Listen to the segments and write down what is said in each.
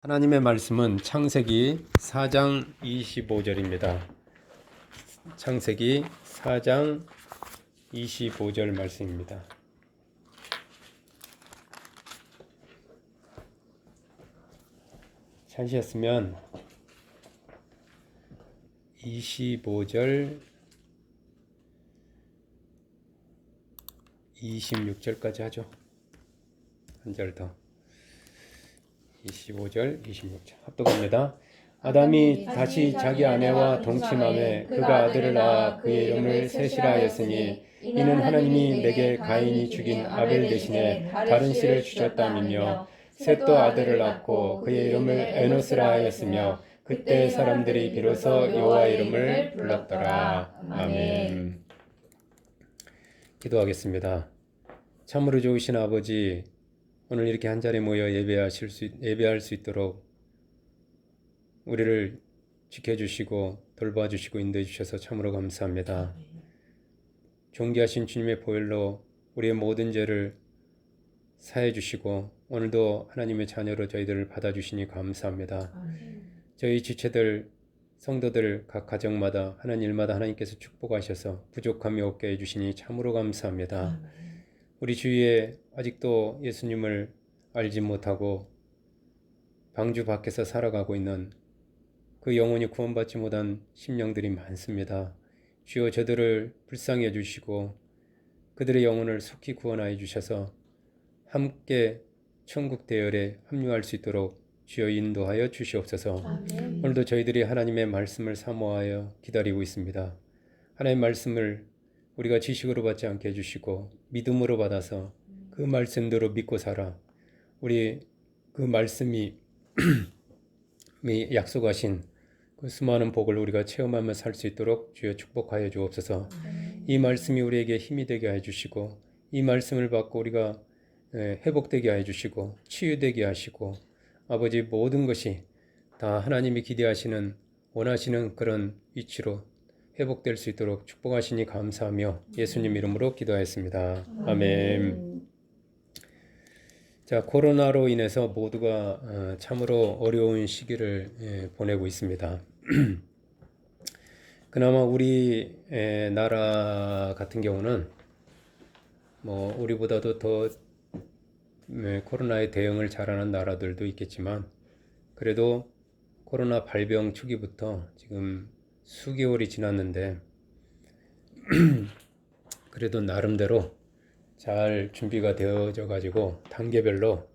하나님의 말씀은 창세기 4장 25절입니다. 창세기 4장 25절 말씀입니다. 찾으셨으면 25절 26절까지 하죠. 한 절 더. 25절 26절 합독합니다. 아담이 다시 자기 아내와 동침함에 그가 아들을 낳아 그의 이름을 셋이라 하였으니 이는 하나님이 내게 가인이 죽인 아벨 대신에 다른 씨를 주셨다이며 셋도 아들을 낳고 그의 이름을 에노스라 하였으며 그때 사람들이 비로소 여호와 이름을 불렀더라. 아멘. 기도하겠습니다. 참으로 좋으신 아버지, 오늘 이렇게 한자리에 모여 예배할 수 있도록 우리를 지켜주시고 돌봐주시고 인도해 주셔서 참으로 감사합니다. 존귀하신 주님의 보혈로 우리의 모든 죄를 사해 주시고 오늘도 하나님의 자녀로 저희들을 받아주시니 감사합니다. 저희 지체들, 성도들 각 가정마다 하는 일마다 하나님께서 축복하셔서 부족함이 없게 해주시니 참으로 감사합니다. 우리 주위에 아직도 예수님을 알지 못하고 방주 밖에서 살아가고 있는 그 영혼이 구원받지 못한 심령들이 많습니다. 주여 저들을 불쌍히 해주시고 그들의 영혼을 속히 구원하여 주셔서 함께 천국 대열에 합류할 수 있도록 주여 인도하여 주시옵소서. 아멘. 오늘도 저희들이 하나님의 말씀을 사모하여 기다리고 있습니다. 하나님의 말씀을 우리가 지식으로 받지 않게 해주시고 믿음으로 받아서 그 말씀대로 믿고 살아 우리 그 말씀이 약속하신 그 수많은 복을 우리가 체험하며 살 수 있도록 주여 축복하여 주옵소서. 이 말씀이 우리에게 힘이 되게 해주시고 이 말씀을 받고 우리가 회복되게 해주시고 치유되게 하시고 아버지 모든 것이 다 하나님이 기대하시는 원하시는 그런 위치로 회복될 수 있도록 축복하시니 감사하며 예수님 이름으로 기도하였습니다. 아멘. 자, 코로나로 인해서 모두가 참으로 어려운 시기를 보내고 있습니다. 그나마 우리 나라 같은 경우는 뭐 우리보다도 더 코로나에 대응을 잘하는 나라들도 있겠지만 그래도 코로나 발병 초기부터 지금 수개월이 지났는데 그래도 나름대로 잘 준비가 되어져 가지고 단계별로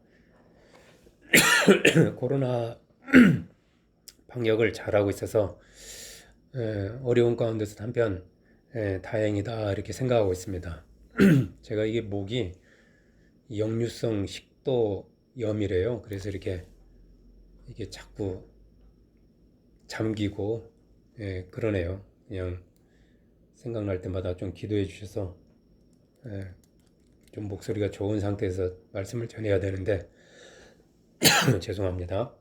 코로나 방역을 잘하고 있어서 어려운 가운데서 한편 다행이다 이렇게 생각하고 있습니다. 제가 이게 목이 역류성 식도염이래요. 그래서 이게 자꾸 잠기고 그러네요. 그냥 생각날 때마다 좀 기도해 주셔서 좀 목소리가 좋은 상태에서 말씀을 전해야 되는데 죄송합니다.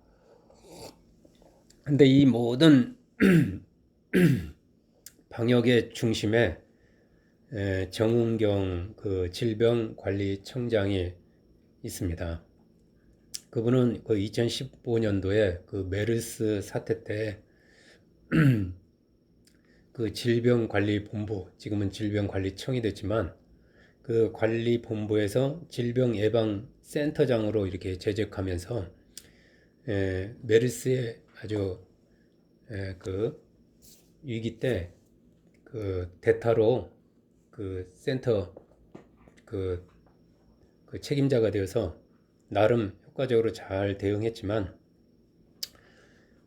근데 이 모든 방역의 중심에 정은경 그 질병관리청장이 있습니다. 그분은 그 2015년도에 그 메르스 사태 때 그 질병관리본부, 지금은 질병관리청이 됐지만 그 관리본부에서 질병예방센터장으로 이렇게 재직하면서 메르스의 아주 그 위기 때 그 대타로 그 센터 그 책임자가 되어서 나름 효과적으로 잘 대응했지만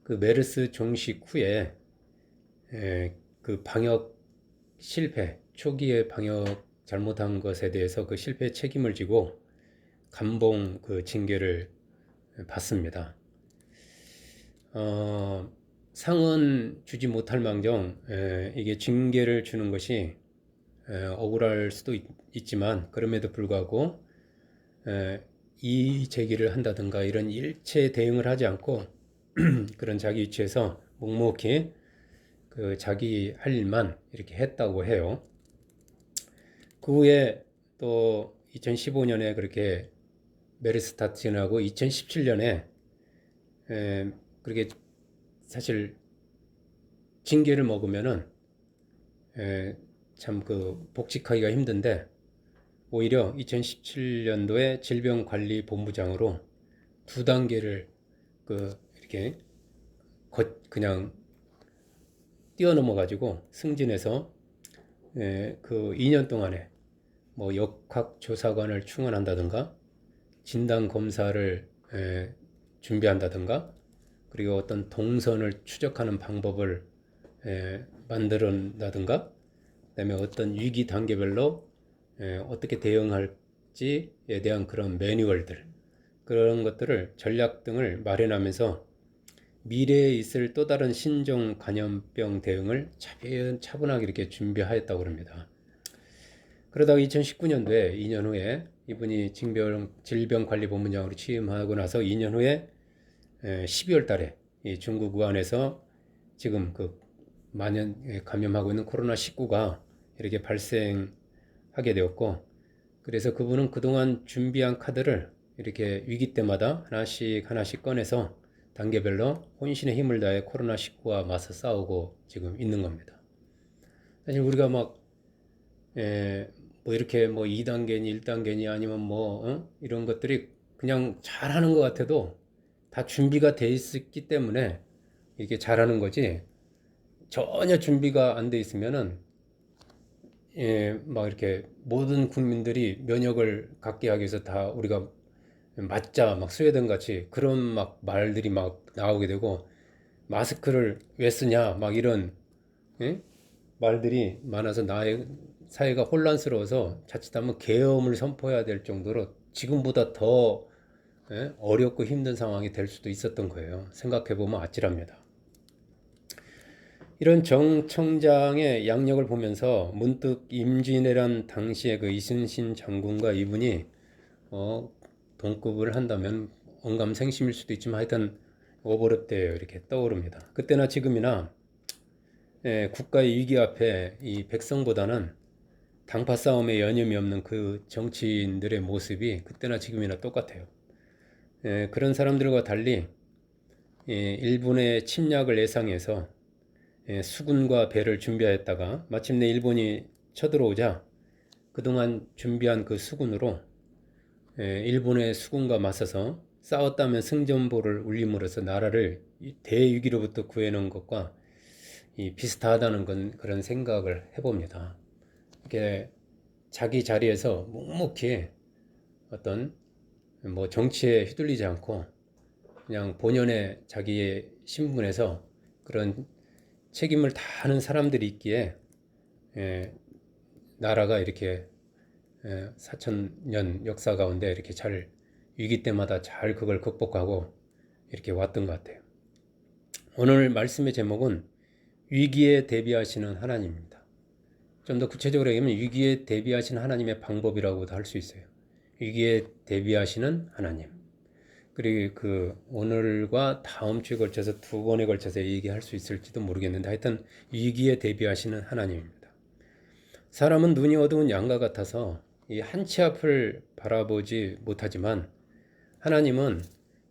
그 메르스 종식 후에 그 방역 실패, 초기에 방역 잘못한 것에 대해서 그 실패 책임을 지고 감봉 그 징계를 받습니다. 상은 주지 못할 망정 이게 징계를 주는 것이 억울할 수도 있지만 그럼에도 불구하고 이의 제기를 한다든가 이런 일체 대응을 하지 않고 그런 자기 위치에서 묵묵히 그 자기 할 일만 이렇게 했다고 해요. 그 후에 또 2015년에 그렇게 메르스 스타트하고 2017년에 그렇게 사실 징계를 먹으면은 참 그 복직하기가 힘든데, 오히려 2017년도에 질병관리본부장으로 두 단계를 그 이렇게 그냥 뛰어넘어 가지고 승진해서 그 2년 동안에 뭐 역학조사관을 충원한다든가 진단 검사를 준비한다든가, 그리고 어떤 동선을 추적하는 방법을 만들어낸다든가, 그다음에 어떤 위기 단계별로 어떻게 대응할지에 대한 그런 매뉴얼들, 그런 것들을 전략 등을 마련하면서 미래에 있을 또 다른 신종 감염병 대응을 차분하게 이렇게 준비하였다고 합니다. 그러다가 2019년도에 2년 후에 이분이 질병관리본부장으로 취임하고 나서 2년 후에 12월 달에 중국 우한에서 지금 그 감염하고 있는 코로나19가 이렇게 발생하게 되었고, 그래서 그분은 그동안 준비한 카드를 이렇게 위기 때마다 하나씩 하나씩 꺼내서 단계별로 혼신의 힘을 다해 코로나19와 맞서 싸우고 지금 있는 겁니다. 사실 우리가 막 뭐 이렇게 뭐 2단계니 1단계니 아니면 뭐 이런 것들이 그냥 잘하는 것 같아도 다 준비가 돼 있었기 때문에 이게 잘하는 거지, 전혀 준비가 안 돼 있으면은 막 이렇게 모든 국민들이 면역을 갖게 하기 위해서 다 우리가 맞자 막 스웨덴 같이 그런 막 말들이 막 나오게 되고, 마스크를 왜 쓰냐 막 이런 말들이 많아서 나의 사회가 혼란스러워서 자칫하면 계엄을 선포해야 될 정도로 지금보다 더 어렵고 힘든 상황이 될 수도 있었던 거예요. 생각해보면 아찔합니다. 이런 정 청장의 양력을 보면서 문득 임진왜란 당시에 그 이순신 장군과 이분이 동급을 한다면 언감생심일 수도 있지만 하여튼 오버랩돼요. 이렇게 떠오릅니다. 그때나 지금이나 국가의 위기 앞에 이 백성보다는 당파 싸움에 여념이 없는 그 정치인들의 모습이 그때나 지금이나 똑같아요. 그런 사람들과 달리 일본의 침략을 예상해서 수군과 배를 준비하였다가 마침내 일본이 쳐들어오자 그동안 준비한 그 수군으로 일본의 수군과 맞서서 싸웠다면 승전보를 울림으로써 나라를 대위기로부터 구해놓은 것과 비슷하다는 그런 생각을 해봅니다. 이렇게 자기 자리에서 묵묵히 어떤 뭐 정치에 휘둘리지 않고 그냥 본연의 자기의 신분에서 그런 책임을 다하는 사람들이 있기에 나라가 이렇게 4,000년 역사 가운데 이렇게 잘 위기 때마다 잘 그걸 극복하고 이렇게 왔던 것 같아요. 오늘 말씀의 제목은 위기에 대비하시는 하나님입니다. 좀 더 구체적으로 얘기하면 위기에 대비하시는 하나님의 방법이라고도 할 수 있어요. 위기에 대비하시는 하나님. 그리고 그 오늘과 다음 주에 걸쳐서 두 번에 걸쳐서 얘기할 수 있을지도 모르겠는데 하여튼 위기에 대비하시는 하나님입니다. 사람은 눈이 어두운 양과 같아서 이 한치 앞을 바라보지 못하지만 하나님은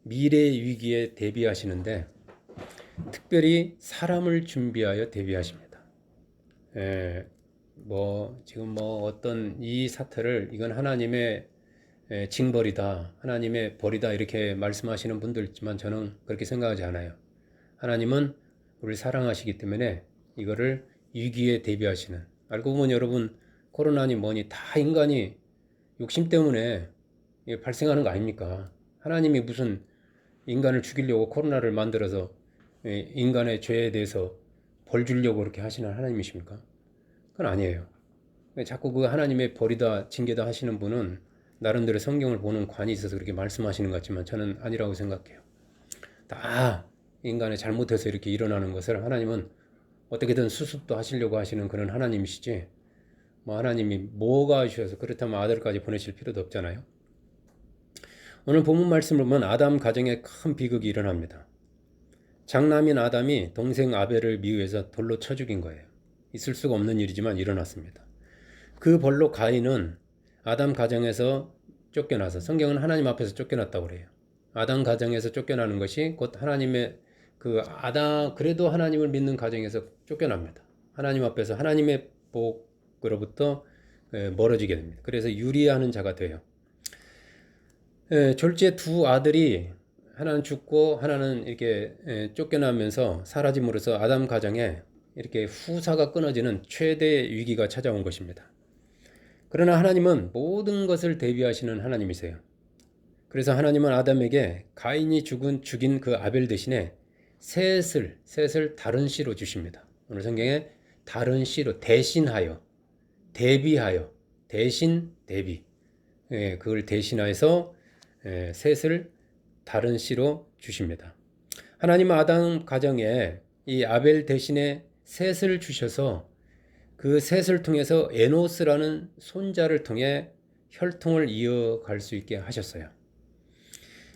미래의 위기에 대비하시는데 특별히 사람을 준비하여 대비하십니다. 지금 뭐 어떤 이 사태를 이건 하나님의 징벌이다, 하나님의 벌이다 이렇게 말씀하시는 분들 있지만 저는 그렇게 생각하지 않아요. 하나님은 우리를 사랑하시기 때문에 이거를 위기에 대비하시는, 알고 보면 여러분 코로나니 뭐니 다 인간이 욕심 때문에 발생하는 거 아닙니까? 하나님이 무슨 인간을 죽이려고 코로나를 만들어서 인간의 죄에 대해서 벌 주려고 그렇게 하시는 하나님이십니까? 그건 아니에요. 자꾸 그 하나님의 벌이다 징계다 하시는 분은 나름대로 성경을 보는 관이 있어서 그렇게 말씀하시는 것 같지만 저는 아니라고 생각해요. 다 인간의 잘못해서 이렇게 일어나는 것을 하나님은 어떻게든 수습도 하시려고 하시는 그런 하나님이시지, 뭐 하나님이 뭐가 하셔서 그렇다면 아들까지 보내실 필요도 없잖아요. 오늘 본문 말씀을 보면 아담 가정에 큰 비극이 일어납니다. 장남인 아담이 동생 아벨을 미워해서 돌로 쳐 죽인 거예요. 있을 수가 없는 일이지만 일어났습니다. 그 벌로 가인은 아담 가정에서 쫓겨나서, 성경은 하나님 앞에서 쫓겨났다고 그래요. 아담 가정에서 쫓겨나는 것이 곧 하나님의 그 아담 그래도 하나님을 믿는 가정에서 쫓겨납니다. 하나님 앞에서 하나님의 복으로부터 멀어지게 됩니다. 그래서 유리하는 자가 돼요. 졸지에 두 아들이 하나는 죽고 하나는 이렇게 쫓겨나면서 사라짐으로써 아담 가정에 이렇게 후사가 끊어지는 최대 위기가 찾아온 것입니다. 그러나 하나님은 모든 것을 대비하시는 하나님이세요. 그래서 하나님은 아담에게 가인이 죽인 그 아벨 대신에 셋을 다른 씨로 주십니다. 오늘 성경에 다른 씨로 대신하여 대비하여 대비 그걸 대신하여서 셋을 다른 씨로 주십니다. 하나님은 아담 가정에 이 아벨 대신에 셋을 주셔서 그 셋을 통해서 에노스라는 손자를 통해 혈통을 이어갈 수 있게 하셨어요.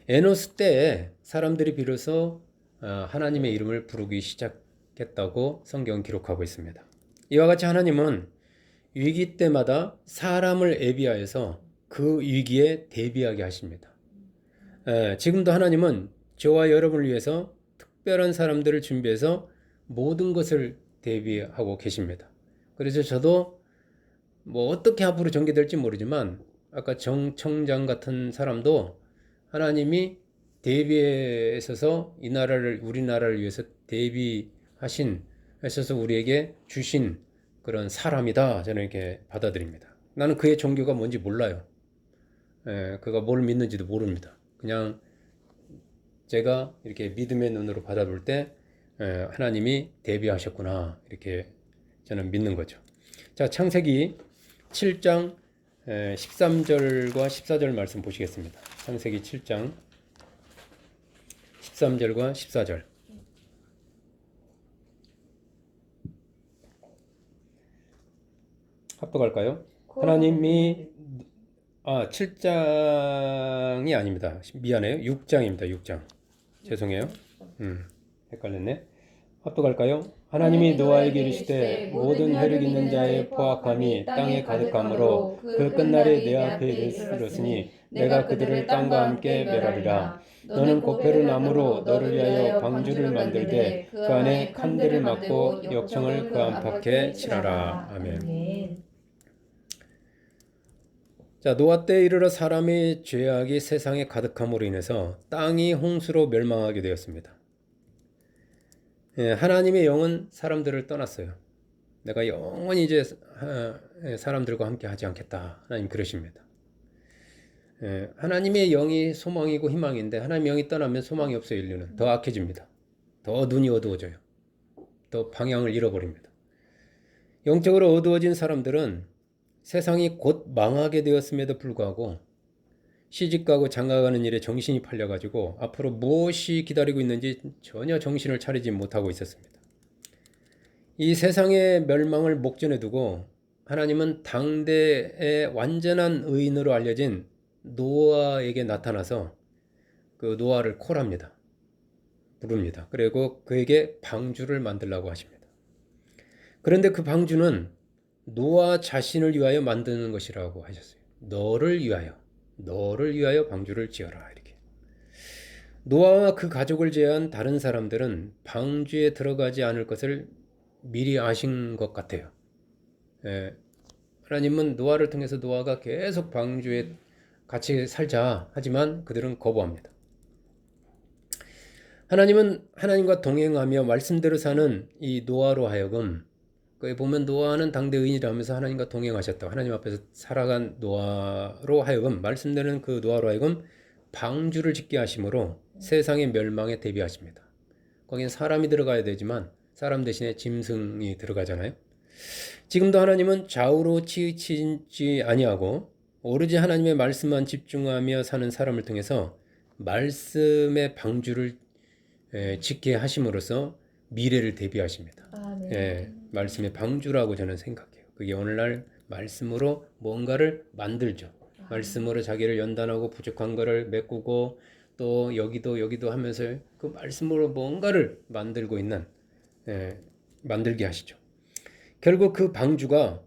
에노스 때에 사람들이 비로소 하나님의 이름을 부르기 시작했다고 성경은 기록하고 있습니다. 이와 같이 하나님은 위기 때마다 사람을 예비하여서 그 위기에 대비하게 하십니다. 지금도 하나님은 저와 여러분을 위해서 특별한 사람들을 준비해서 모든 것을 대비하고 계십니다. 그래서 저도 뭐 어떻게 앞으로 전개될지 모르지만 아까 정청장 같은 사람도 하나님이 대비에 있어서 이 나라를 우리나라를 위해서 대비하셔서 우리에게 주신 그런 사람이다. 저는 이렇게 받아들입니다. 나는 그의 종교가 뭔지 몰라요. 그가 뭘 믿는지도 모릅니다. 그냥 제가 이렇게 믿음의 눈으로 받아볼 때 하나님이 대비하셨구나 이렇게 저는 믿는 거죠. 자, 창세기 7장 13절과 14절 말씀 보시겠습니다. 창세기 7장 13절과 14절. 합독할까요? 하나님이 7장이 아닙니다. 미안해요. 6장입니다. 6장. 죄송해요. 헷갈렸네. 합독할까요? 하나님이 노아에게 이르시되 모든 혈육 있는 자의 포악함이 땅에 가득함으로 그 끝날에 내 앞에 이르렀으니 내가 그들을 땅과 함께 멸하리라. 너는 고페르 나무로 너를 위하여 방주를 만들되 그 안에 칸들을 막고 역청을 그 안팎에 칠하라. 아멘. 자, 노아 때에 이르러 사람의 죄악이 세상에 가득함으로 인해서 땅이 홍수로 멸망하게 되었습니다. 하나님의 영은 사람들을 떠났어요. 내가 영원히 이제 사람들과 함께 하지 않겠다. 하나님 그러십니다. 하나님의 영이 소망이고 희망인데 하나님의 영이 떠나면 소망이 없어요. 인류는 더 악해집니다. 더 눈이 어두워져요. 더 방향을 잃어버립니다. 영적으로 어두워진 사람들은 세상이 곧 망하게 되었음에도 불구하고 시집가고 장가가는 일에 정신이 팔려가지고 앞으로 무엇이 기다리고 있는지 전혀 정신을 차리지 못하고 있었습니다. 이 세상의 멸망을 목전에 두고 하나님은 당대의 완전한 의인으로 알려진 노아에게 나타나서 그 노아를 콜합니다. 부릅니다. 그리고 그에게 방주를 만들라고 하십니다. 그런데 그 방주는 노아 자신을 위하여 만드는 것이라고 하셨어요. 너를 위하여 방주를 지어라. 이렇게. 노아와 그 가족을 제외한 다른 사람들은 방주에 들어가지 않을 것을 미리 아신 것 같아요. 하나님은 노아를 통해서 노아가 계속 방주에 같이 살자 하지만 그들은 거부합니다. 하나님은 하나님과 동행하며 말씀대로 사는 이 노아로 하여금 거기 보면 노아는 당대 의인이라면서 하나님과 동행하셨다. 하나님 앞에서 살아간 노아로 하여금 말씀되는 그 노아로 하여금 방주를 짓게 하심으로 세상의 멸망에 대비하십니다. 거기는 사람이 들어가야 되지만 사람 대신에 짐승이 들어가잖아요. 지금도 하나님은 좌우로 치우치지 아니하고 오로지 하나님의 말씀만 집중하며 사는 사람을 통해서 말씀의 방주를 짓게 하심으로써 미래를 대비하십니다. 말씀의 방주라고 저는 생각해요. 그게 오늘날 말씀으로 뭔가를 만들죠. 말씀으로 자기를 연단하고 부족한 거를 메꾸고 또 여기도 하면서 그 말씀으로 뭔가를 만들고 있는 만들게 하시죠. 결국 그 방주가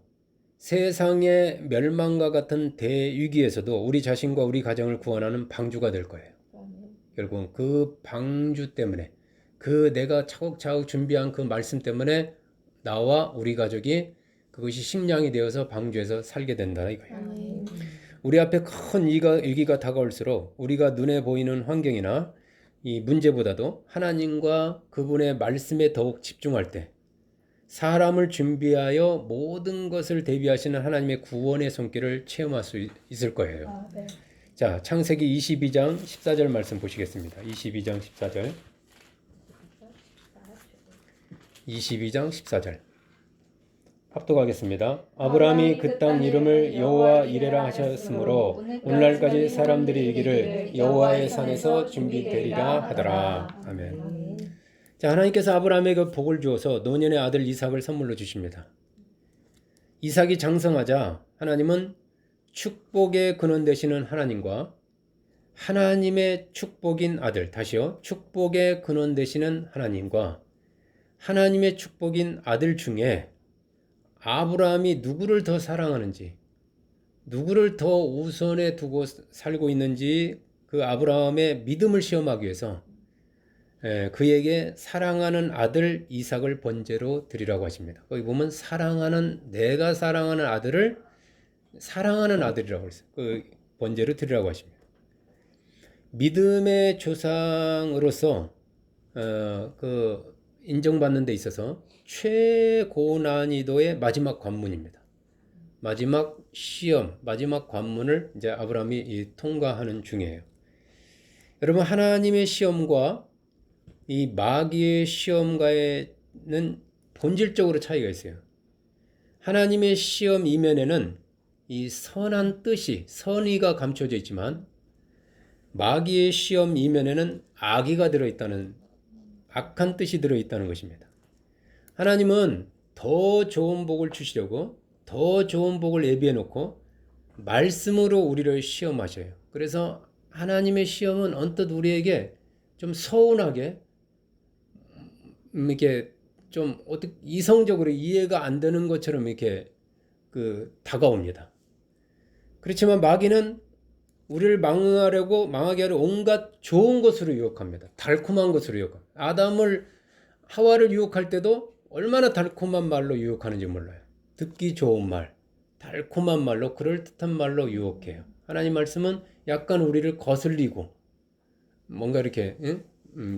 세상의 멸망과 같은 대위기에서도 우리 자신과 우리 가정을 구원하는 방주가 될 거예요. 결국은 그 방주 때문에, 그 내가 차곡차곡 준비한 그 말씀 때문에 나와 우리 가족이 그것이 식량이 되어서 방주에서 살게 된다 이거예요. 아멘. 우리 앞에 큰 위기가 다가올수록 우리가 눈에 보이는 환경이나 이 문제보다도 하나님과 그분의 말씀에 더욱 집중할 때 사람을 준비하여 모든 것을 대비하시는 하나님의 구원의 손길을 체험할 수 있을 거예요. 네. 자, 창세기 22장 14절 말씀 보시겠습니다. 22장 14절. 22장 14절. 합독하겠습니다. 아브라함이 그 땅 이름을 여호와 이레라 하셨으므로 오늘날까지 사람들이 이기를 여호와의 산에서 준비되리라 하더라. 아멘. 자, 하나님께서 아브라함에게 복을 주어서 노년의 아들 이삭을 선물로 주십니다. 이삭이 장성하자 하나님은 축복의 근원 되시는 하나님과 하나님의 축복인 아들, 다시요, 축복의 근원 되시는 하나님과 하나님의 축복인 아들 중에 아브라함이 누구를 더 사랑하는지, 누구를 더 우선에 두고 살고 있는지 그 아브라함의 믿음을 시험하기 위해서 그에게 사랑하는 아들 이삭을 번제로 드리라고 하십니다. 거기 보면 내가 사랑하는 아들을 사랑하는 아들이라고 했어요. 그 번제로 드리라고 하십니다. 믿음의 조상으로서 그 인정받는 데 있어서 최고난이도의 마지막 관문입니다. 마지막 시험, 마지막 관문을 이제 아브라함이 통과하는 중이에요. 여러분, 하나님의 시험과 이 마귀의 시험과는 본질적으로 차이가 있어요. 하나님의 시험 이면에는 이 선한 뜻이, 선의가 감춰져 있지만 마귀의 시험 이면에는 악의가 들어있다는, 악한 뜻이 들어있다는 것입니다. 하나님은 더 좋은 복을 주시려고 더 좋은 복을 예비해 놓고 말씀으로 우리를 시험하셔요. 그래서 하나님의 시험은 언뜻 우리에게 좀 서운하게 이렇게 좀 어떻게 이성적으로 이해가 안 되는 것처럼 이렇게 다가옵니다. 그렇지만 마귀는 우리를 망하게 하려 온갖 좋은 것으로 유혹합니다. 달콤한 것으로 유혹합니다. 하와를 유혹할 때도 얼마나 달콤한 말로 유혹하는지 몰라요. 듣기 좋은 말, 달콤한 말로, 그럴듯한 말로 유혹해요. 하나님 말씀은 약간 우리를 거슬리고 뭔가 이렇게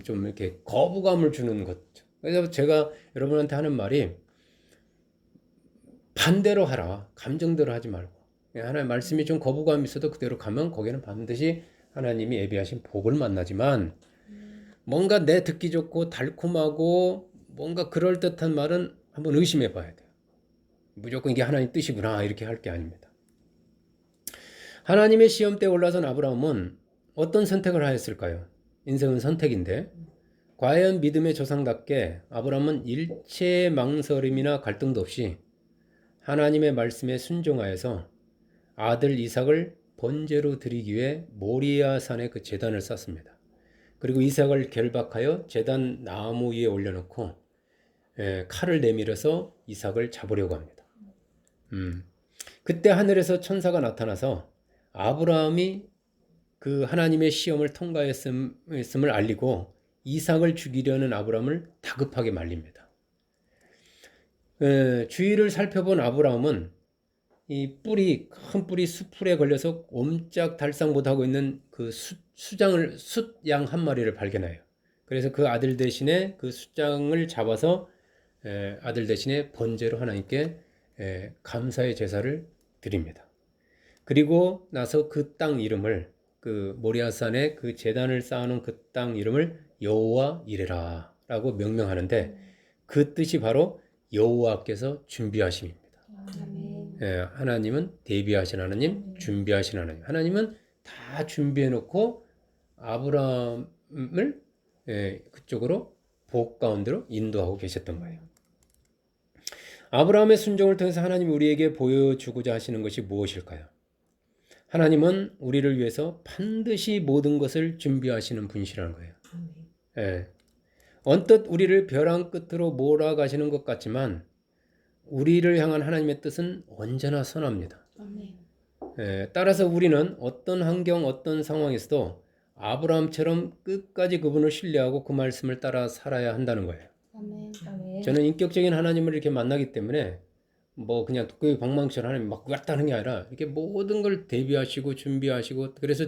좀 이렇게 거부감을 주는 것. 그래서 제가 여러분한테 하는 말이 반대로 하라. 감정대로 하지 말고. 하나님 말씀이 좀 거부감이 있어도 그대로 가면 거기는 반드시 하나님이 예비하신 복을 만나지만 뭔가 내 듣기 좋고 달콤하고 뭔가 그럴듯한 말은 한번 의심해 봐야 돼요. 무조건 이게 하나님 뜻이구나 이렇게 할 게 아닙니다. 하나님의 시험대에 올라선 아브라함은 어떤 선택을 하였을까요? 인생은 선택인데 과연 믿음의 조상답게 아브라함은 일체의 망설임이나 갈등도 없이 하나님의 말씀에 순종하여서 아들 이삭을 번제로 드리기 위해 모리아 산에 그 제단을 쌓습니다. 그리고 이삭을 결박하여 제단 나무 위에 올려놓고 칼을 내밀어서 이삭을 잡으려고 합니다. 그때 하늘에서 천사가 나타나서 아브라함이 그 하나님의 시험을 통과했음을 알리고 이삭을 죽이려는 아브라함을 다급하게 말립니다. 주위를 살펴본 아브라함은 이 큰 뿌리 숫풀에 걸려서 옴짝달싹 못하고 있는 그 숫양 한 마리를 발견해요. 그래서 그 아들 대신에 그 숫장을 잡아서 아들 대신에 번제로 하나님께 감사의 제사를 드립니다. 그리고 나서 그 땅 이름을 그 모리아산에 그 제단을 쌓아놓은 그 땅 이름을 여호와 이레라 라고 명명하는데 그 뜻이 바로 여호와께서 준비하심입니다. 하나님은 대비하신 하나님, 준비하신 하나님. 하나님은 다 준비해 놓고 아브라함을 그쪽으로 복 가운데로 인도하고 계셨던 거예요. 아브라함의 순종을 통해서 하나님이 우리에게 보여주고자 하시는 것이 무엇일까요? 하나님은 우리를 위해서 반드시 모든 것을 준비하시는 분이시라는 거예요. 언뜻 우리를 벼랑 끝으로 몰아가시는 것 같지만 우리를 향한 하나님의 뜻은 언제나 선합니다. 따라서 우리는 어떤 환경, 어떤 상황에서도 아브라함처럼 끝까지 그분을 신뢰하고 그 말씀을 따라 살아야 한다는 거예요. 아멘. 저는 인격적인 하나님을 이렇게 만나기 때문에 뭐 그냥 도깨비 방망이처럼 하나님 막 왔다 하는 게 아니라 이렇게 모든 걸 대비하시고 준비하시고, 그래서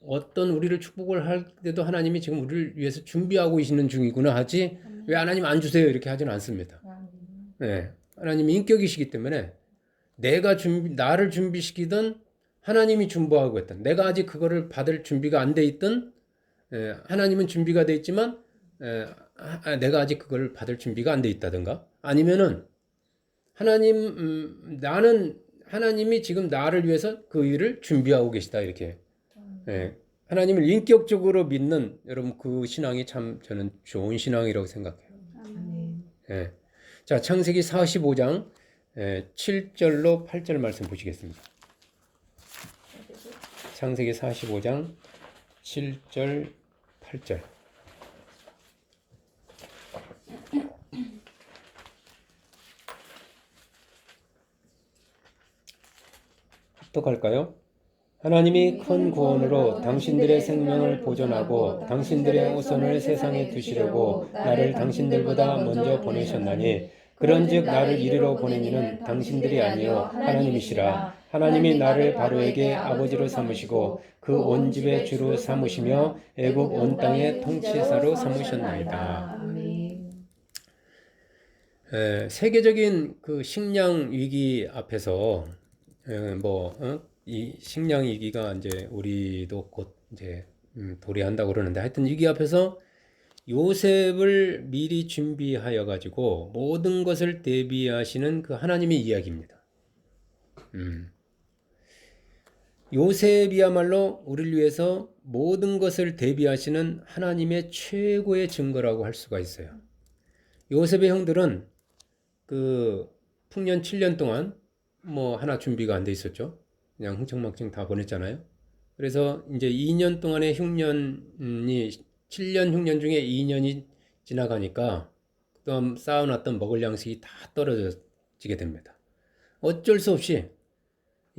어떤 우리를 축복을 할 때도 하나님이 지금 우리를 위해서 준비하고 계시는 중이구나 하지, 왜 하나님 안 주세요 이렇게 하지는 않습니다. 네, 하나님이 인격이시기 때문에 나를 준비시키든 하나님이 준비하고 있든, 내가 아직 그거를 받을 준비가 안 돼 있든, 하나님은 준비가 돼 있지만 내가 아직 그걸 받을 준비가 안 돼 있다든가, 아니면은 나는 하나님이 지금 나를 위해서 그 일을 준비하고 계시다 이렇게. 하나님을 인격적으로 믿는 여러분, 그 신앙이 참 저는 좋은 신앙이라고 생각해요. 아멘. 자, 창세기 45장 7절로 8절 말씀 보시겠습니다. 창세기 45장 7절 8절. 합독할까요? 하나님이 큰 구원으로 당신들의 생명을 보존하고 당신들의 후손을 세상에 두시려고 나를 당신들보다 먼저 보내셨나니, 그런즉 나를 이리로 보낸 이는 당신들이 아니요 하나님이시라. 하나님이 나를 바로에게 아버지로 삼으시고 그 온 집의 주로 삼으시며 애굽 온 땅의 통치사로 삼으셨나이다. 아멘. 세계적인 그 식량 위기 앞에서 이 식량 위기가 이제 우리도 곧 이제 도래한다고 그러는데, 하여튼 위기 앞에서 요셉을 미리 준비하여 가지고 모든 것을 대비하시는 그 하나님의 이야기입니다. 요셉이야말로 우리를 위해서 모든 것을 대비하시는 하나님의 최고의 증거라고 할 수가 있어요. 요셉의 형들은 그 풍년 7년 동안 뭐 하나 준비가 안 돼 있었죠. 그냥 흥청망청 다 보냈잖아요. 그래서 이제 2년 동안의 흉년이 7년 흉년 중에 2년이 지나가니까 그동안 쌓아놨던 먹을 양식이 다 떨어지게 됩니다. 어쩔 수 없이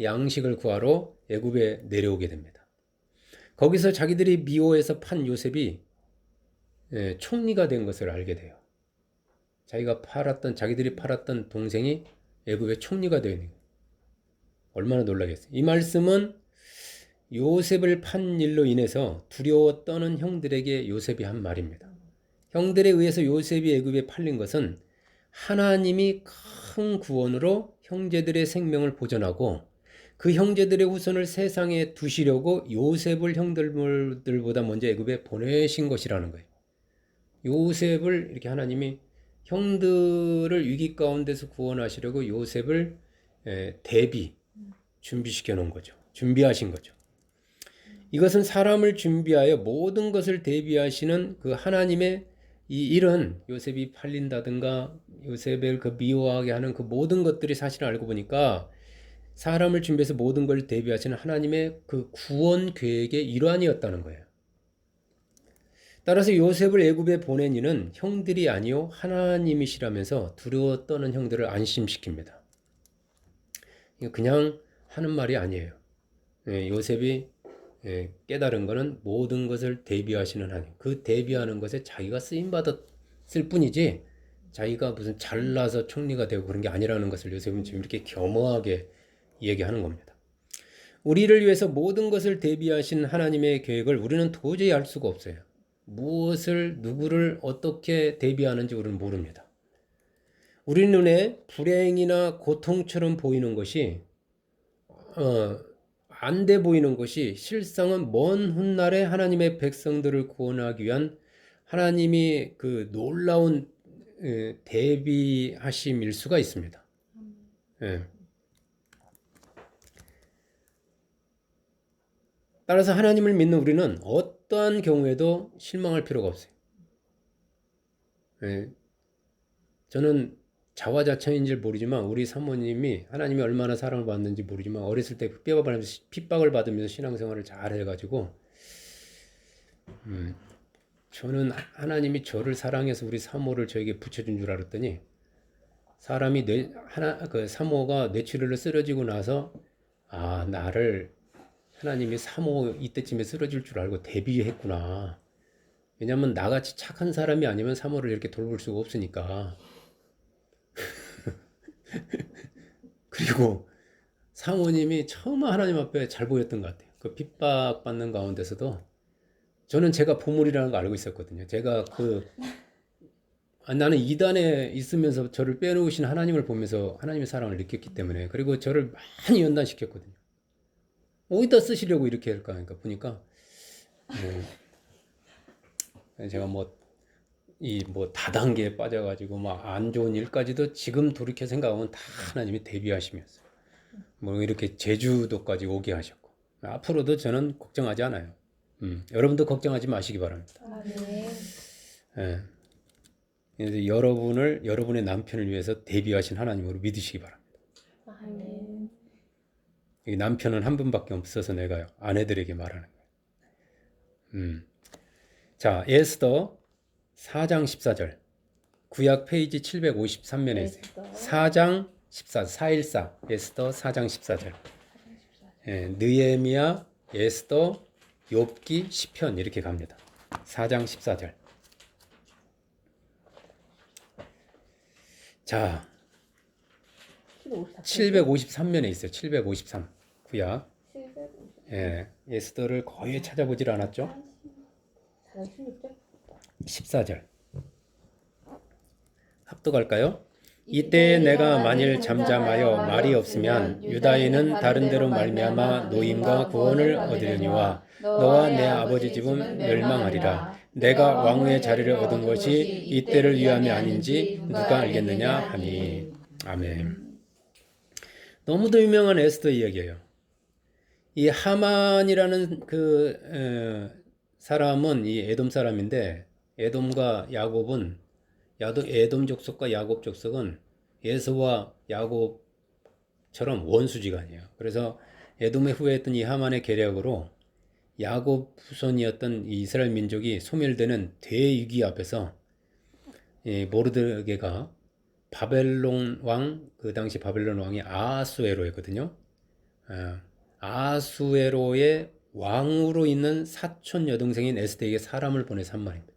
양식을 구하러 애굽에 내려오게 됩니다. 거기서 자기들이 미호에서 판 요셉이 총리가 된 것을 알게 돼요. 자기들이 팔았던 동생이 애굽의 총리가 되는 거예요. 얼마나 놀라겠어요. 이 말씀은 요셉을 판 일로 인해서 두려워 떠는 형들에게 요셉이 한 말입니다. 형들에 의해서 요셉이 애굽에 팔린 것은 하나님이 큰 구원으로 형제들의 생명을 보존하고 그 형제들의 후손을 세상에 두시려고 요셉을 형들보다 먼저 애굽에 보내신 것이라는 거예요. 요셉을 이렇게 하나님이 형들을 위기 가운데서 구원하시려고 요셉을 준비시켜 놓은 거죠. 준비하신 거죠. 이것은 사람을 준비하여 모든 것을 대비하시는 그 하나님의 이 일은, 요셉이 팔린다든가 요셉을 그 미워하게 하는 그 모든 것들이 사실을 알고 보니까 사람을 준비해서 모든 걸 대비하시는 하나님의 그 구원 계획의 일환이었다는 거예요. 따라서 요셉을 애굽에 보낸 이는 형들이 아니요 하나님이시라면서 두려워 떠는 형들을 안심시킵니다. 그냥 하는 말이 아니에요. 요셉이 깨달은 것은 모든 것을 대비하시는 하나님, 그 대비하는 것에 자기가 쓰임받았을 뿐이지 자기가 무슨 잘나서 총리가 되고 그런 게 아니라는 것을 요셉은 지금 이렇게 겸허하게 얘기하는 겁니다. 우리를 위해서 모든 것을 대비하신 하나님의 계획을 우리는 도저히 알 수가 없어요. 무엇을, 누구를 어떻게 대비하는지 우리는 모릅니다. 우리 눈에 불행이나 고통처럼 보이는 것이 안 돼 보이는 것이 실상은 먼 훗날에 하나님의 백성들을 구원하기 위한 하나님이 그 놀라운 대비하심일 수가 있습니다. 따라서 하나님을 믿는 우리는 어떠한 경우에도 실망할 필요가 없어요. 저는 자화자찬인지 모르지만 우리 사모님이 하나님이 얼마나 사랑을 받는지 모르지만 어렸을 때 핍박을 받으면서 신앙생활을 잘 해가지고 저는 하나님이 저를 사랑해서 우리 사모를 저에게 붙여준 줄 알았더니 사람이 사모가 뇌출혈로 쓰러지고 나서 나를 하나님이 사모 이때쯤에 쓰러질 줄 알고 대비했구나. 왜냐하면 나같이 착한 사람이 아니면 사모를 이렇게 돌볼 수가 없으니까. 그리고 사모님이 처음 하나님 앞에 잘 보였던 것 같아요. 그 핍박받는 가운데서도 저는 제가 보물이라는 거 알고 있었거든요. 제가 나는 이단에 있으면서 저를 빼놓으신 하나님을 보면서 하나님의 사랑을 느꼈기 때문에, 그리고 저를 많이 연단시켰거든요. 어디다 쓰시려고 이렇게 할까 하니까 보니까 제가 다단계에 빠져가지고 막 안 좋은 일까지도 지금 돌이켜 생각하면 다 하나님이 대비하시면서 이렇게 제주도까지 오게 하셨고, 앞으로도 저는 걱정하지 않아요. 여러분도 걱정하지 마시기 바랍니다. 아멘. 예. 그래서 여러분의 남편을 위해서 대비하신 하나님으로 믿으시기 바랍니다. 아멘. 이 남편은 한 분밖에 없어서 내가 아내들에게 말하는 거예요. 자, 에스더 4장 14절. 구약 페이지 753면에 있어요. 4장 14, 414. 에스더 4장 14절. 예, 느헤미야, 에스더, 욥기, 시편 이렇게 갑니다. 4장 14절. 자, 753면에 있어요. 753. 구약. 예, 에스더를 거의 찾아보질 않았죠? 14절. 합독할까요? 이때 내가 만일 잠잠하여 말이 없으면 유다인은 다른 데로 말미암아 노임과 구원을 얻으려니와 너와 내 아버지 집은 멸망하리라. 내가 왕후의 자리를 얻은 것이 이때를 위함이 아닌지 누가 알겠느냐 하니. 아멘. 너무도 유명한 에스더 이야기예요. 이 하만이라는 사람은 이 에돔 사람인데, 에돔과 야곱은 에돔 족속과 야곱 족속은 에서와 야곱처럼 원수지간이에요. 그래서 에돔의 후예했던 이 하만의 계략으로 야곱 후손이었던 이 이스라엘 민족이 소멸되는 대위기 앞에서 이 모르드게가 바벨론 왕, 그 당시 바벨론 왕이 아하수에로였거든요. 아하수에로의 왕으로 있는 사촌 여동생인 에스더에게 사람을 보내서 한 말입니다.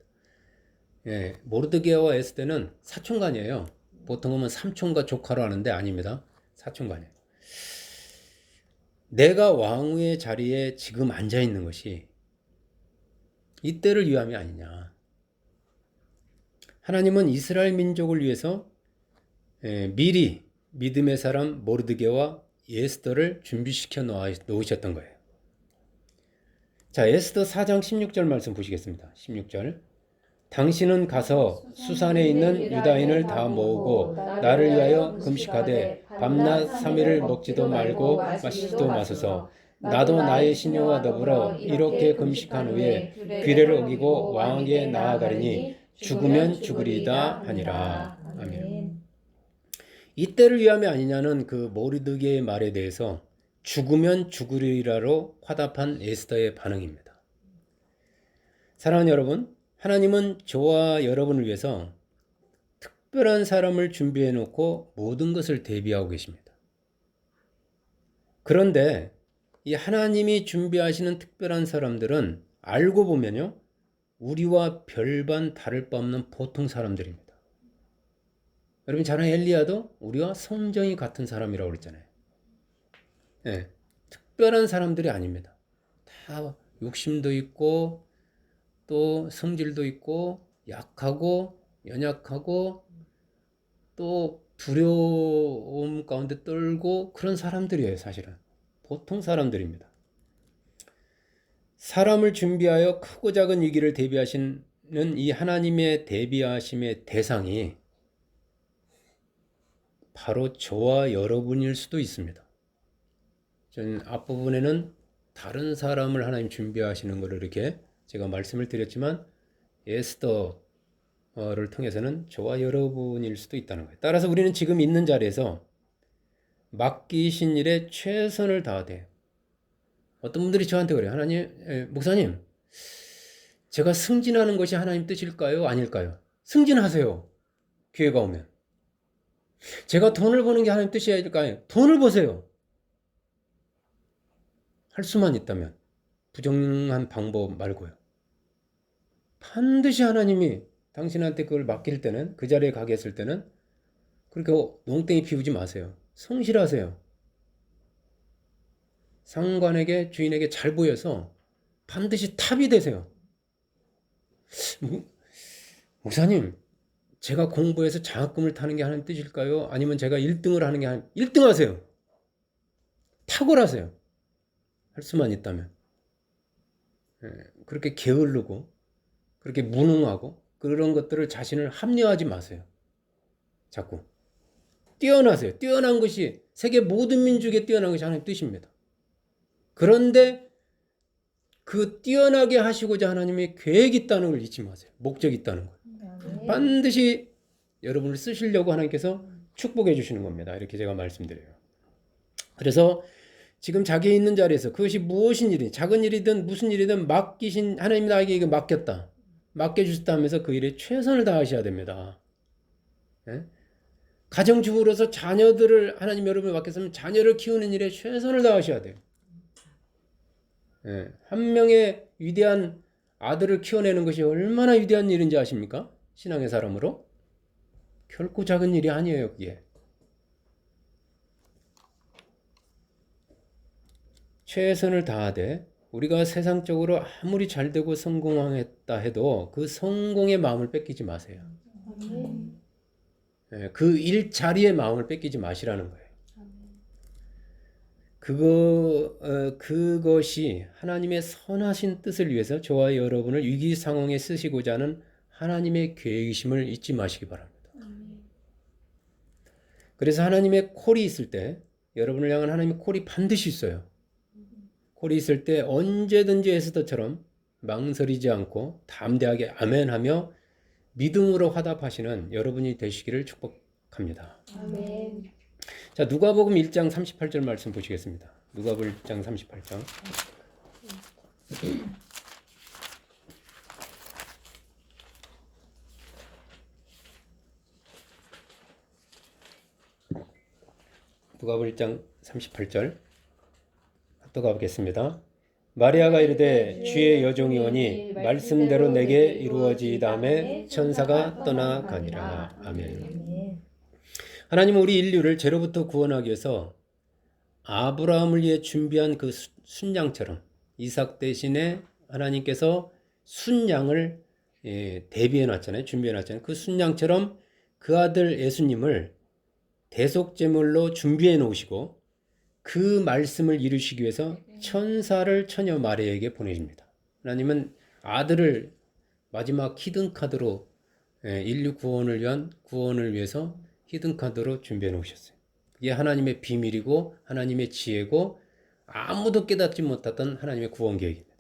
예, 모르드게와 에스더는 사촌간이에요. 보통 보면 삼촌과 조카로 하는데 아닙니다. 사촌간이에요. 내가 왕후의 자리에 지금 앉아 있는 것이 이때를 위함이 아니냐. 하나님은 이스라엘 민족을 위해서 미리 믿음의 사람 모르드게와 에스더를 준비시켜 놓으셨던 거예요. 자, 에스더 4장 16절 말씀 보시겠습니다. 16절. 당신은 가서 수산에 있는 유다인을 다 모으고 나를 위하여 금식하되 밤낮 3일을 먹지도 말고 마시지도 마소서. 나도 나의 신녀와 더불어 이렇게 금식한 후에 규례를 어기고 왕에게 나아가리니 죽으면 죽으리이다 하니라. 아멘. 이때를 위함이 아니냐는 그 모르드게의 말에 대해서 죽으면 죽으리라로 화답한 에스더의 반응입니다. 사랑하는 여러분, 하나님은 저와 여러분을 위해서 특별한 사람을 준비해 놓고 모든 것을 대비하고 계십니다. 그런데 이 하나님이 준비하시는 특별한 사람들은 알고 보면요, 우리와 별반 다를 바 없는 보통 사람들입니다. 여러분 잘 아는 엘리야도 우리와 성정이 같은 사람이라고 그랬잖아요. 네, 특별한 사람들이 아닙니다. 다 욕심도 있고 또 성질도 있고 약하고 연약하고 또 두려움 가운데 떨고 그런 사람들이에요. 사실은 보통 사람들입니다. 사람을 준비하여 크고 작은 위기를 대비하시는 이 하나님의 대비하심의 대상이 바로 저와 여러분일 수도 있습니다. 저는 앞부분에는 다른 사람을 하나님 준비하시는 것을 이렇게 제가 말씀을 드렸지만 에스더를 통해서는 저와 여러분일 수도 있다는 거예요. 따라서 우리는 지금 있는 자리에서 맡기신 일에 최선을 다하되, 어떤 분들이 저한테 그래요. 하나님, 목사님, 제가 승진하는 것이 하나님 뜻일까요? 아닐까요? 승진하세요. 기회가 오면. 제가 돈을 버는 게 하나님 뜻일까요? 돈을 버세요. 할 수만 있다면 부정한 방법 말고요. 반드시 하나님이 당신한테 그걸 맡길 때는, 그 자리에 가게 했을 때는 그렇게 농땡이 피우지 마세요. 성실하세요. 상관에게, 주인에게 잘 보여서 반드시 탑이 되세요. 목사님, 제가 공부해서 장학금을 타는 게 하나님 뜻일까요? 아니면 제가 1등을 하는 게 하나님? 1등 하세요. 탁월하세요. 할 수만 있다면. 그렇게 게으르고 그렇게 무능하고 그런 것들을 자신을 합리화하지 마세요. 자꾸 뛰어나세요. 뛰어난 것이 세계 모든 민족에 뛰어난 것이 하나님 뜻입니다. 그런데 그 뛰어나게 하시고자 하나님의 계획이 있다는 걸 잊지 마세요. 목적이 있다는 걸. 반드시 여러분을 쓰시려고 하나님께서 축복해 주시는 겁니다. 이렇게 제가 말씀드려요. 그래서 지금 자기의 있는 자리에서 그것이 무엇인 일이든 작은 일이든 무슨 일이든 맡기신 하나님이 나에게 이거 맡겼다. 맡겨주셨다 하면서 그 일에 최선을 다하셔야 됩니다. 예? 가정주부로서 자녀들을 하나님 여러분이 맡겼으면 자녀를 키우는 일에 최선을 다하셔야 돼요. 예. 한 명의 위대한 아들을 키워내는 것이 얼마나 위대한 일인지 아십니까? 신앙의 사람으로? 결코 작은 일이 아니에요, 그게. 최선을 다하되 우리가 세상적으로 아무리 잘되고 성공했다 해도 그 성공의 마음을 뺏기지 마세요. 그 일자리의 마음을 뺏기지 마시라는 거예요. 그것이 하나님의 선하신 뜻을 위해서 저와 여러분을 위기 상황에 쓰시고자 하는 하나님의 계획이심을 잊지 마시기 바랍니다. 그래서 하나님의 콜이 있을 때, 여러분을 향한 하나님의 콜이 반드시 있어요. 콜이 있을 때 언제든지 에스더처럼 망설이지 않고 담대하게 아멘하며 믿음으로 화답하시는 여러분이 되시기를 축복합니다. 아멘. 자, 누가복음 1장 38절 말씀 보시겠습니다. 누가복음 1장 38절. 누가복음 1장 38절. 또 가보겠습니다. 마리아가 이르되 주의 여종이 오니 말씀대로 내게 이루어지이다매 천사가 떠나가니라. 아멘. 하나님은 우리 인류를 죄로부터 구원하기 위해서 아브라함을 위해 준비한 그 순양처럼 이삭 대신에 하나님께서 순양을 대비해 놨잖아요. 준비해 놨잖아요. 그 순양처럼 그 아들 예수님을 대속제물로 준비해 놓으시고 그 말씀을 이루시기 위해서 천사를 처녀 마리아에게 보내십니다. 하나님은 아들을 마지막 히든카드로 인류 구원을 위해서 히든카드로 준비해 놓으셨어요. 그게 하나님의 비밀이고 하나님의 지혜고 아무도 깨닫지 못했던 하나님의 구원 계획입니다.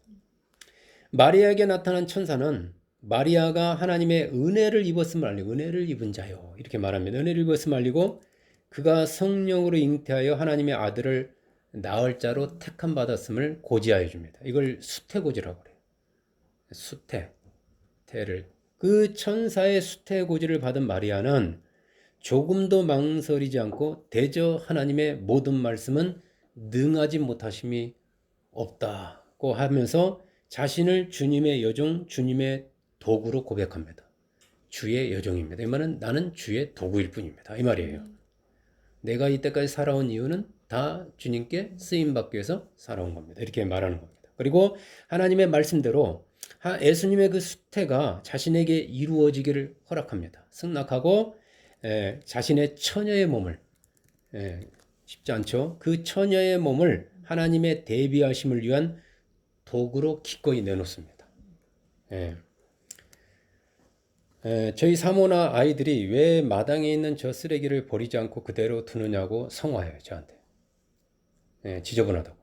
마리아에게 나타난 천사는 마리아가 하나님의 은혜를 입었음을 알리고 은혜를 입은 자요 이렇게 말합니다. 은혜를 입었음을 알리고 그가 성령으로 잉태하여 하나님의 아들을 낳을 자로 택함 받았음을 고지하여 줍니다. 이걸 수태고지라고 그래요. 수태를. 그 천사의 수태고지를 받은 마리아는 조금도 망설이지 않고 대저 하나님의 모든 말씀은 능하지 못하심이 없다고 하면서 자신을 주님의 여종, 주님의 도구로 고백합니다. 주의 여종입니다. 이 말은 나는 주의 도구일 뿐입니다. 이 말이에요. 내가 이때까지 살아온 이유는 다 주님께 쓰임받기 위해서 살아온 겁니다. 이렇게 말하는 겁니다. 그리고 하나님의 말씀대로 예수님의 그 수태가 자신에게 이루어지기를 허락합니다. 승낙하고 자신의 처녀의 몸을 쉽지 않죠. 그 처녀의 몸을 하나님의 대비하심을 위한 도구로 기꺼이 내놓습니다. 저희 사모나 아이들이 왜 마당에 있는 저 쓰레기를 버리지 않고 그대로 두느냐고 성화해요. 저한테. 지저분하다고.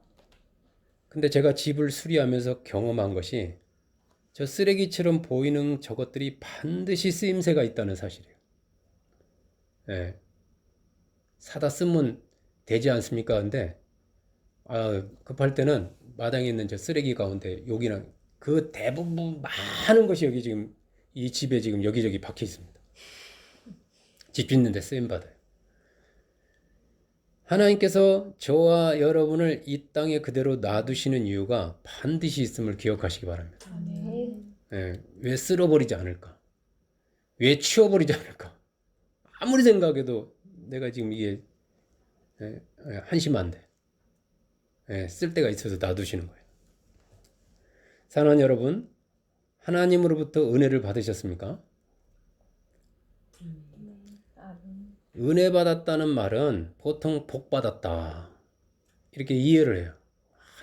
근데 제가 집을 수리하면서 경험한 것이 저 쓰레기처럼 보이는 저것들이 반드시 쓰임새가 있다는 사실이에요. 사다 쓰면 되지 않습니까? 근데 급할 때는 마당에 있는 저 쓰레기 가운데 여기는 그 대부분 많은 것이 여기 지금 이 집에 지금 여기저기 박혀 있습니다. 집 짓는 데 쓰임 받아요. 하나님께서 저와 여러분을 이 땅에 그대로 놔두시는 이유가 반드시 있음을 기억하시기 바랍니다. 아멘. 예, 왜 쓸어버리지 않을까? 왜 치워버리지 않을까? 아무리 생각해도 내가 지금 이게 한심한데 쓸 때가 있어서 놔두시는 거예요. 사랑하는 여러분, 하나님으로부터 은혜를 받으셨습니까? 아멘. 은혜 받았다는 말은 보통 복 받았다 이렇게 이해를 해요.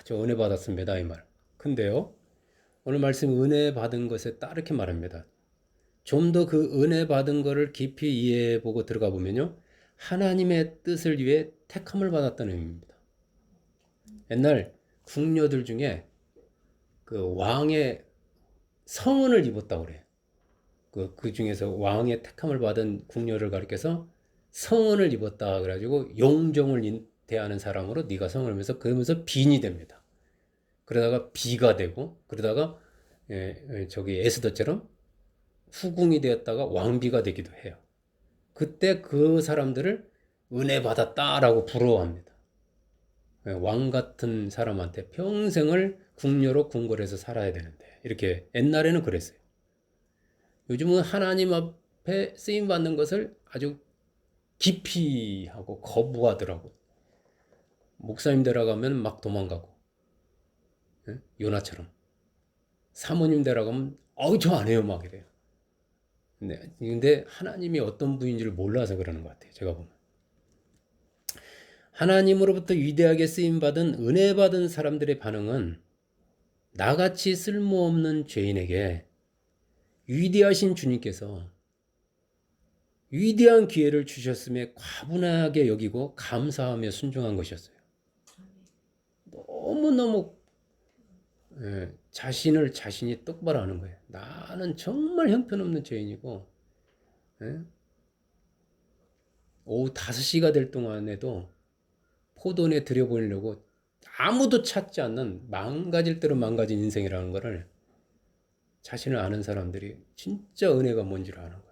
저 은혜 받았습니다 이 말. 근데요, 오늘 말씀 은혜 받은 것에 따르게 말합니다. 좀 더 그 은혜 받은 거를 깊이 이해해 보고 들어가 보면요, 하나님의 뜻을 위해 택함을 받았다는 의미입니다. 옛날 궁녀들 중에 그 왕의 성은을 입었다고 그래요. 그 중에서 왕의 택함을 받은 궁녀를 가리켜서 성은을 입었다 그래가지고 용종을 대하는 사람으로 네가 성을 하면서 그러면서 빈이 됩니다. 그러다가 비가 되고 그러다가 저기 에스더처럼 후궁이 되었다가 왕비가 되기도 해요. 그때 그 사람들을 은혜 받았다라고 부러워합니다. 왕 같은 사람한테 평생을 궁녀로 궁궐에서 살아야 되는데 이렇게 옛날에는 그랬어요. 요즘은 하나님 앞에 쓰임 받는 것을 아주 기피하고 거부하더라고. 목사님 데려가면 막 도망가고, 요나처럼. 사모님 데려가면 저 안 해요 막 이래요. 근데 하나님이 어떤 분인지를 몰라서 그러는 것 같아요. 제가 보면. 하나님으로부터 위대하게 쓰임받은 은혜 받은 사람들의 반응은 나같이 쓸모없는 죄인에게 위대하신 주님께서 위대한 기회를 주셨음에 과분하게 여기고 감사하며 순종한 것이었어요. 너무너무 자신이 똑바로 하는 거예요. 나는 정말 형편없는 죄인이고 오후 5시가 될 동안에도 포도원에 들여보내려고 아무도 찾지 않는 망가질 대로 망가진 인생이라는 것을 자신을 아는 사람들이 진짜 은혜가 뭔지를 아는 거예요.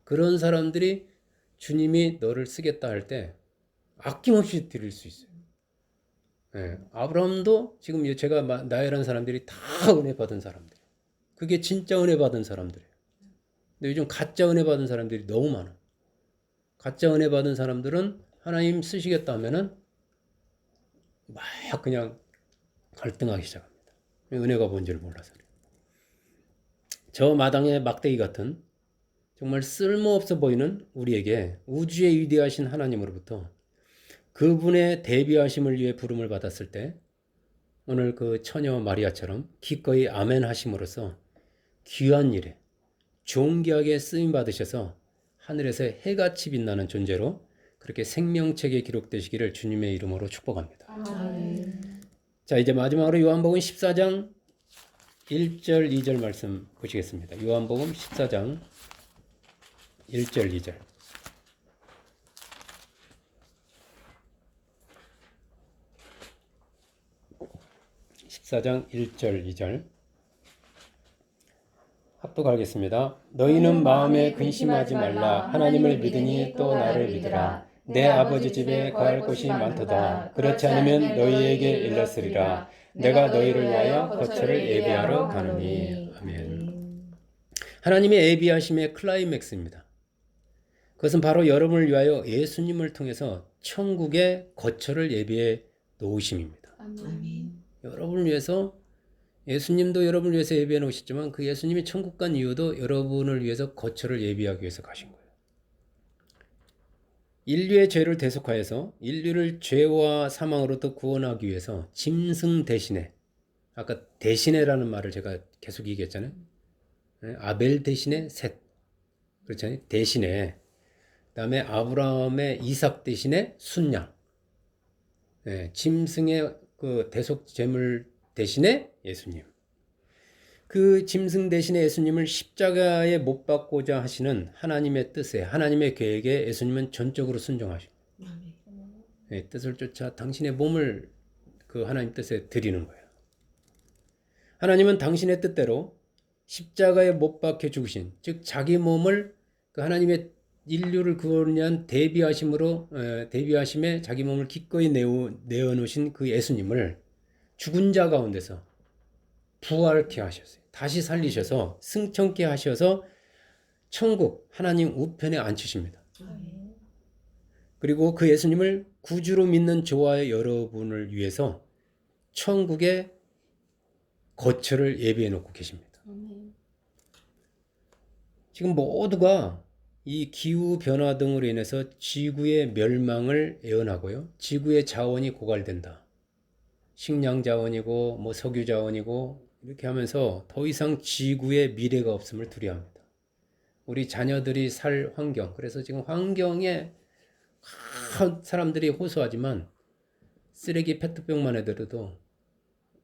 그런 사람들이 주님이 너를 쓰겠다 할 때 아낌없이 드릴 수 있어요. 아브라함도 지금 제가 나열한 사람들이 다 은혜 받은 사람들. 그게 진짜 은혜 받은 사람들이에요. 근데 요즘 가짜 은혜 받은 사람들이 너무 많아. 가짜 은혜 받은 사람들은 하나님 쓰시겠다 하면은 막 그냥 갈등하기 시작합니다. 은혜가 뭔지를 몰라서. 저 마당의 막대기 같은 정말 쓸모없어 보이는 우리에게 우주의 위대하신 하나님으로부터 그분의 대비하심을 위해 부름을 받았을 때 오늘 그 처녀 마리아처럼 기꺼이 아멘 하심으로써 귀한 일에 존귀하게 쓰임 받으셔서 하늘에서 해같이 빛나는 존재로 그렇게 생명책에 기록되시기를 주님의 이름으로 축복합니다. 아멘. 자, 이제 마지막으로 요한복음 14장 1절 2절 말씀 보시겠습니다. 요한복음 14장 1절 2절. 14장 1절 2절 합독하겠습니다. 너희는 마음에 근심하지 말라. 하나님을 믿으니 또 나를 믿으라. 내 아버지 집에 거할 곳이 많도다. 그렇지 않으면 너희에게 일렀으리라. 내가 너희를 위하여 거처를 예비하러 가노니. 아멘. 하나님의 예비하심의 클라이맥스입니다. 그것은 바로 여러분을 위하여 예수님을 통해서 천국의 거처를 예비해 놓으심입니다. 아멘. 여러분을 위해서 예수님도 여러분을 위해서 예비해 놓으셨지만 그 예수님이 천국 간 이유도 여러분을 위해서 거처를 예비하기 위해서 가신 거예요. 인류의 죄를 대속하여서 인류를 죄와 사망으로부터 구원하기 위해서 짐승 대신에, 아까 대신에라는 말을 제가 계속 얘기했잖아요. 아벨 대신에 셋, 그렇잖아요. 대신에, 그다음에 아브라함의 이삭 대신에 순양, 짐승의 그 대속 제물 대신에 예수님. 그 짐승 대신에 예수님을 십자가에 못 박고자 하시는 하나님의 뜻에, 하나님의 계획에 예수님은 전적으로 순종하십니다. 뜻을 쫓아 당신의 몸을 그 하나님 뜻에 드리는 거예요. 하나님은 당신의 뜻대로 십자가에 못 박혀 죽으신, 즉 자기 몸을 그 하나님의 인류를 구원하기 위한 대비하심에 자기 몸을 기꺼이 내어놓으신 그 예수님을 죽은 자 가운데서 부활케 하셨어요. 다시 살리셔서 승천케 하셔서 천국 하나님 우편에 앉히십니다. 아멘. 그리고 그 예수님을 구주로 믿는 저와 여러분을 위해서 천국의 거처를 예비해 놓고 계십니다. 아멘. 지금 모두가 이 기후 변화 등으로 인해서 지구의 멸망을 예언하고요. 지구의 자원이 고갈된다. 식량 자원이고 뭐 석유 자원이고 이렇게 하면서 더 이상 지구의 미래가 없음을 두려워합니다. 우리 자녀들이 살 환경, 그래서 지금 환경에 사람들이 호소하지만 쓰레기 페트병만 해도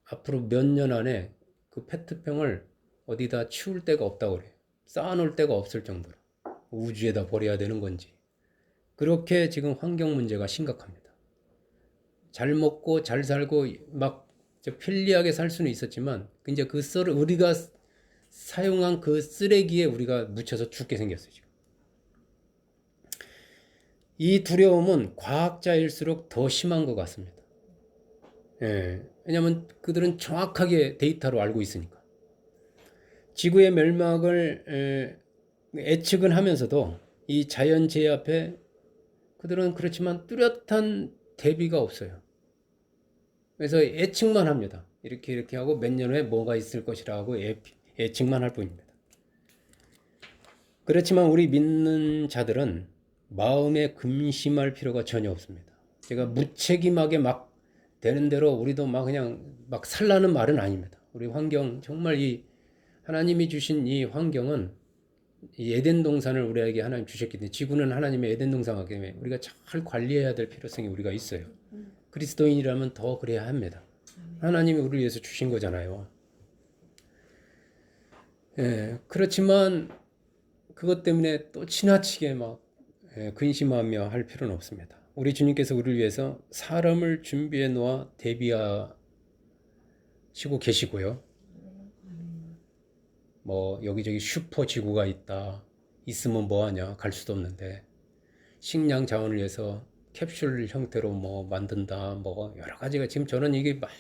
앞으로 몇 년 안에 그 페트병을 어디다 치울 데가 없다고 그래요. 쌓아놓을 데가 없을 정도로 우주에다 버려야 되는 건지. 그렇게 지금 환경 문제가 심각합니다. 잘 먹고 잘 살고 막 편리하게 살 수는 있었지만 이제 그 우리가 사용한 그 쓰레기에 우리가 묻혀서 죽게 생겼어요. 지금. 이 두려움은 과학자일수록 더 심한 것 같습니다. 예, 왜냐하면 그들은 정확하게 데이터로 알고 있으니까. 지구의 멸망을 예측은 하면서도 이 자연재해 앞에 그들은 그렇지만 뚜렷한 대비가 없어요. 그래서 예측만 합니다. 이렇게 하고 몇 년 후에 뭐가 있을 것이라고 예측만 할 뿐입니다. 그렇지만 우리 믿는 자들은 마음에 근심할 필요가 전혀 없습니다. 제가 무책임하게 막 되는 대로 우리도 막 그냥 막 살라는 말은 아닙니다. 우리 환경 정말 이 하나님이 주신 이 환경은 이 에덴 동산을 우리에게 하나님 주셨기 때문에 지구는 하나님의 에덴 동산이기 때문에 우리가 잘 관리해야 될 필요성이 우리가 있어요. 그리스도인이라면 더 그래야 합니다. 하나님이 우리를 위해서 주신 거잖아요. 예, 그렇지만 그것 때문에 또 지나치게 막 근심하며 할 필요는 없습니다. 우리 주님께서 우리를 위해서 사람을 준비해 놓아 대비하시고 계시고요. 뭐 여기저기 슈퍼 지구가 있다. 있으면 뭐하냐? 갈 수도 없는데 식량 자원을 위해서 캡슐 형태로 뭐 만든다. 뭐 여러 가지가 지금 저는 이게 막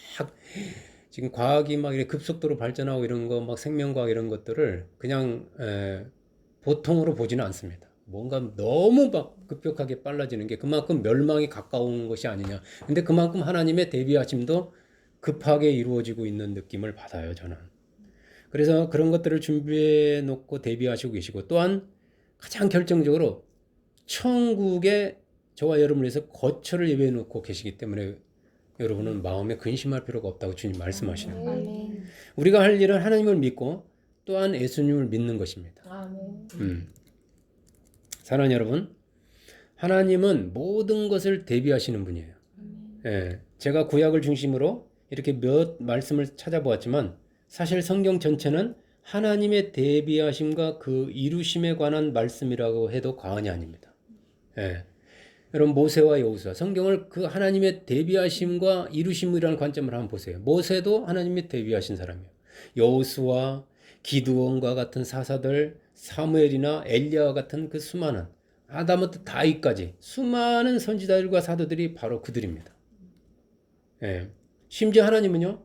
지금 과학이 막 이렇게 급속도로 발전하고 이런 거 막 생명과학 이런 것들을 그냥 보통으로 보지는 않습니다. 뭔가 너무 막 급격하게 빨라지는 게 그만큼 멸망이 가까운 것이 아니냐. 근데 그만큼 하나님의 대비하심도 급하게 이루어지고 있는 느낌을 받아요, 저는. 그래서 그런 것들을 준비해 놓고 대비하시고 계시고 또한 가장 결정적으로 천국에 저와 여러분을 위해서 거처를 예비해 놓고 계시기 때문에 여러분은 마음에 근심할 필요가 없다고 주님 말씀하시는 거예요. 아멘. 우리가 할 일은 하나님을 믿고 또한 예수님을 믿는 것입니다. 아멘. 사랑하는 여러분, 하나님은 모든 것을 대비하시는 분이에요. 예, 제가 구약을 중심으로 이렇게 몇 말씀을 찾아보았지만 사실 성경 전체는 하나님의 대비하심과 그 이루심에 관한 말씀이라고 해도 과언이 아닙니다. 예. 여러분 모세와 여호수아 성경을 그 하나님의 대비하심과 이루심이라는 관점을 한번 보세요. 모세도 하나님이 대비하신 사람이에요. 여호수아, 기드온과 같은 사사들, 사무엘이나 엘리야와 같은 그 수많은 아담부터 다윗까지 수많은 선지자들과 사도들이 바로 그들입니다. 예. 심지어 하나님은요.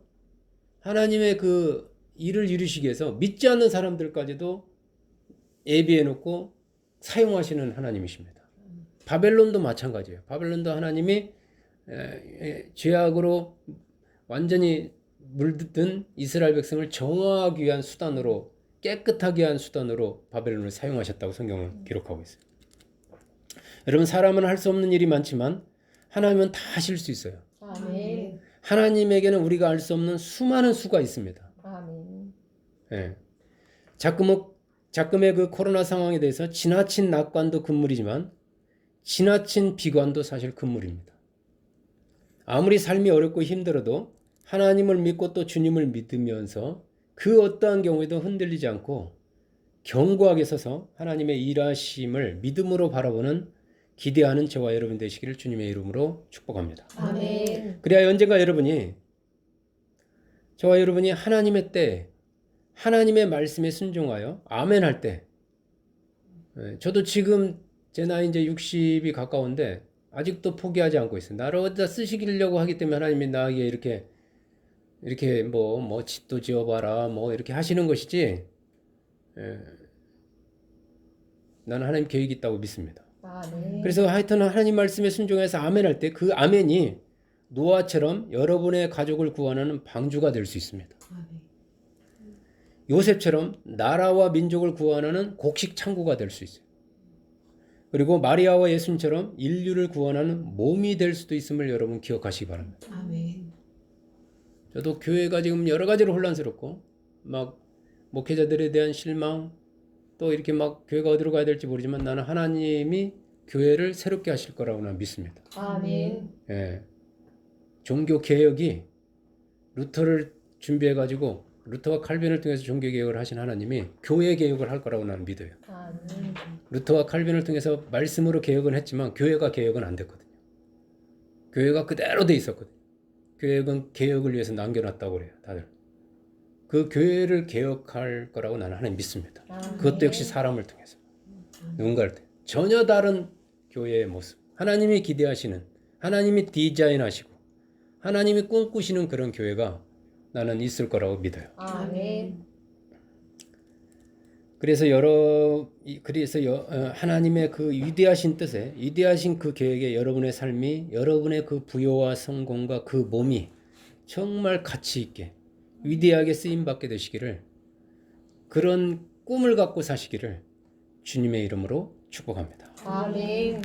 하나님의 그 일을 이루시기 위해서 믿지 않는 사람들까지도 예비해 놓고 사용하시는 하나님이십니다. 바벨론도 마찬가지예요. 바벨론도 하나님이 죄악으로 완전히 물든 이스라엘 백성을 정화하기 위한 수단으로 깨끗하게 한 수단으로 바벨론을 사용하셨다고 성경은 기록하고 있어요. 여러분 사람은 할 수 없는 일이 많지만 하나님은 다 하실 수 있어요. 아멘. 하나님에게는 우리가 알 수 없는 수많은 수가 있습니다. 아멘. 예. 자금의 그 코로나 상황에 대해서 지나친 낙관도 금물이지만 지나친 비관도 사실 금물입니다. 아무리 삶이 어렵고 힘들어도 하나님을 믿고 또 주님을 믿으면서 그 어떠한 경우에도 흔들리지 않고 견고하게 서서 하나님의 일하심을 믿음으로 바라보는 기대하는 저와 여러분 되시기를 주님의 이름으로 축복합니다. 아멘. 그래야 언젠가 저와 여러분이 하나님의 때 하나님의 말씀에 순종하여 아멘 할 때 저도 지금 제 나이 이제 60이 가까운데 아직도 포기하지 않고 있어요. 나를 어디다 쓰시려고 하기 때문에 하나님이 나에게 이렇게 뭐 집도 지어봐라 뭐 이렇게 하시는 것이지. 예, 나는 하나님 계획이 있다고 믿습니다. 아멘. 그래서 하여튼 하나님 말씀에 순종해서 아멘할 때 그 아멘이 노아처럼 여러분의 가족을 구원하는 방주가 될 수 있습니다. 아멘. 요셉처럼 나라와 민족을 구원하는 곡식 창고가 될 수 있어요. 그리고 마리아와 예수님처럼 인류를 구원하는 몸이 될 수도 있음을 여러분 기억하시기 바랍니다. 아멘. 저도 교회가 지금 여러 가지로 혼란스럽고 막 목회자들에 대한 실망 또 이렇게 막 교회가 어디로 가야 될지 모르지만 나는 하나님이 교회를 새롭게 하실 거라고 나는 믿습니다. 아멘. 예. 종교 개혁이 루터를 준비해 가지고 루터와 칼빈을 통해서 종교 개혁을 하신 하나님이 교회 개혁을 할 거라고 나는 믿어요. 아멘. 루터와 칼빈을 통해서 말씀으로 개혁은 했지만 교회가 개혁은 안 됐거든요. 교회가 그대로 돼 있었거든요. 교회는 개혁을 위해서 남겨놨다고 그래요, 다들. 그 교회를 개혁할 거라고 나는 하나님 믿습니다. 아멘. 그것도 역시 사람을 통해서. 누군가를 통해. 전혀 다른 교회의 모습. 하나님이 기대하시는, 하나님이 디자인하시고, 하나님이 꿈꾸시는 그런 교회가 나는 있을 거라고 믿어요. 아멘. 그래서 하나님의 그 위대하신 뜻에, 위대하신 그 계획에 여러분의 삶이, 여러분의 그 부요와 성공과 그 몸이 정말 가치 있게, 위대하게 쓰임 받게 되시기를, 그런 꿈을 갖고 사시기를 주님의 이름으로 축복합니다. 아멘.